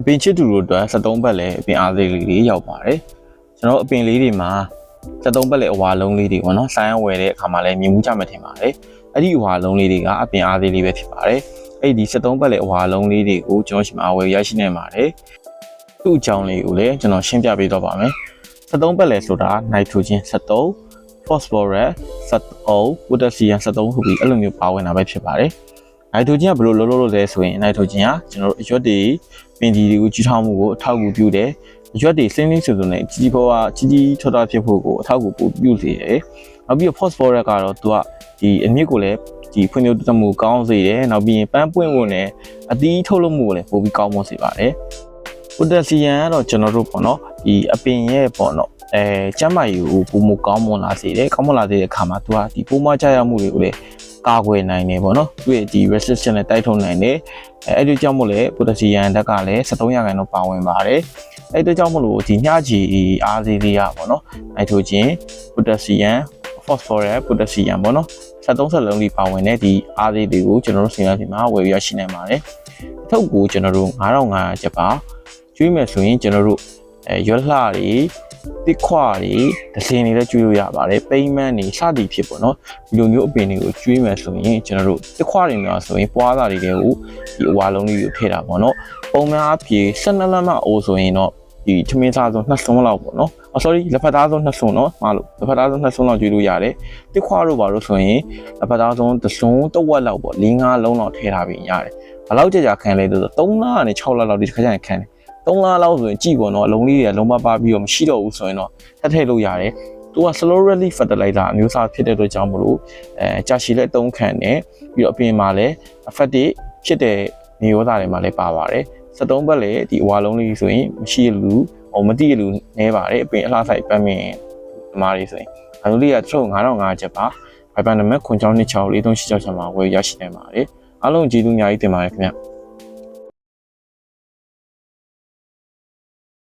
အပင်ချစ်သူတို့အတွက်73ဘက်လည်းအပင်အားသေးလေးတွေရောက်ပါတယ်ကျွန်တော်အပင်လေးတွေမှာ73ဘက်လည်းအဝါလုံးလေးတွေပေါ့နော်ဆိုင်ရဝယ်တဲ့အခါမှာလည်းမြင်မှုကြမှထင်ပါတယ်အဲ့ဒီအဝါလုံးလေးတွေကအပင်အားသေးလေးပဲဖြစ်ပါတယ်အဲ့ဒီ73ဘက်လည်းအဝါလုံးလေးတွေကိုကျွန်တော်ရှိမှာဝယ်ရရှိနေပါတယ်သူ့အကြောင်းလေးကိုလည်းကျွန်တော်ရှင်းပြပေးတော့ပါမယ်73ဘက်လည်းဆိုတာ nitrogen 73 phosphorus 73 potassium 73ဆိုပြီးအဲ့လိုမျိုးပါဝင်တာပဲဖြစ်ပါတယ်နိုက်ထရိုဂျင်ကဘယ်လိုလုပ်လို့လဲဆိုရင်နိုက်ထရိုဂျင်ကကျွန်တော်တို့အရွက်တွေပင်ကြီးတွေကိုကြီးထောင်မှုကိုအထောက်အကူပြုတယ်အရွက်တွေစင်းစင်းဆူဆူနဲ့ကြီးထွားထွားဖြစ်ဖို့ကိုအထောက်အကူပြုစေတယ်နောက်ပြီးတော့ phosphorus ကတော့သူကဒီအမြစ်ကိုလည်းဒီဖွံ့ဖြိုးတိုးတက်မှုကောင်းစေတယ်နောက်ပြီးရင်ပန်းပွင့်ဖို့နဲ့အသီးထုတ်လုပ်မှုကိုလည်းပိုပြီးကောင်းမွန်စေပါတယ် potassium ကတော့ကျွန်တော်တို့ပေါ့နော်ဒီအပင်ရဲ့ပေါ့နော်ကျန်းမာရေးကိုပုံမကောင်းမွန်လာစေတယ်ကောင်းမွန်လာစေတဲ့အခါမှာသူကဒီပိုးမွားကြရမှုတွေကိုလည်းကာကွယ်နိုင်တယ်ပေါ့နော်သူရဲ့ဒီ resistance နဲ့တိုက်ထုတ်နိုင်တယ်အဲ့ဒီကြောင့်မို့လဲ potassium ဓာတ်ကလည်း73%ပါဝင်ပါတယ်အဲ့ဒီကြောင့်မို့လို့ဒီညကြည်အားသေးလေးရပေါ့နော် nitrogen potassium phosphorus potassium ပေါ့နော်73စလုံးလေးပါဝင်တဲ့ဒီအားသေးတွေကိုကျွန်တော်တို့ဆင်ရစီမှာဝယ်ရရှိနိုင်ပါတယ်အထုပ်ကိုကျွန်တော်တို့9500ကျပ်ပါကျွေးမယ်ဆိုရင်ကျွန်တော်တို့ရွက်လှတွေတစ်ခွာတွေဒဇင်တွေလည်းကျွေးလို့ရပါတယ်ပိန်းမန်းတွေစသည်ဖြစ်ပေါ့နော်ဒီလိုမျိုးအပင်တွေကိုကျွေးမယ်ဆိုရင်ကျွန်တော်တို့တစ်ခွာတွေများဆိုရင်ပွားသားတွေကိုဒီအဝါလုံးလေးကိုထည့်တာပေါ့နော်ပုံမှန်အပြေ12လက်မအိုးဆိုရင်တော့ဒီထမင်းစားဆုံး2ဆုံးလောက်ပေါ့နော်sorry လက်ဖက်သားဆုံး2ဆုံးနော်မှာလို့လက်ဖက်သားဆုံး2ဆုံးလောက်ကျွေးလို့ရတယ်တစ်ခွာတို့ပါလို့ဆိုရင်လက်ဖက်သားဆုံး1ဆုံးတစ်ဝက်လောက်ပေါ့4-5လုံးလောက်ထည့်ထားပြီးရတယ်ဘယ်လောက်ကြာခံလဲဆိုတော့3လကနေ6လလောက်ဒီတစ်ခါကျရင်ခံတယ်3လလောက်ဆိုရင်ကြည့်ပေါ့နော်အလုံးလေးတွေကလုံးမပါပြီးတော့မရှိတော့ဘူးဆိုရင်တော့ထပ်ထည့်လို့ရတယ်သူက slow release fertilizer အမျိုးအစားဖြစ်တဲ့အတွက်ကြောင့်မလို့ကြာရှည်လက်သုံးခံတယ်ပြီးတော့အပြင်မှာလည်း effective ဖြစ်တဲ့နေရောသားတွေမှာလည်းပါပါတယ်73ဘက်လည်းဒီအဝါလုံးလေးဆိုရင်မရှိလူမတိလူနဲပါတယ်အပြင်အလှဆိုင်ပန်းမင်းအမားလေးဆိုရင်အလိုလေးကထုတ်9500ကျပ်ပါဘိုင်ပန်နံပါတ်96264386မှာဝယ်ရရှိနိုင်ပါတယ်အားလုံးကျေးဇူးအများကြီးတင်ပါတယ်ခင်ဗျ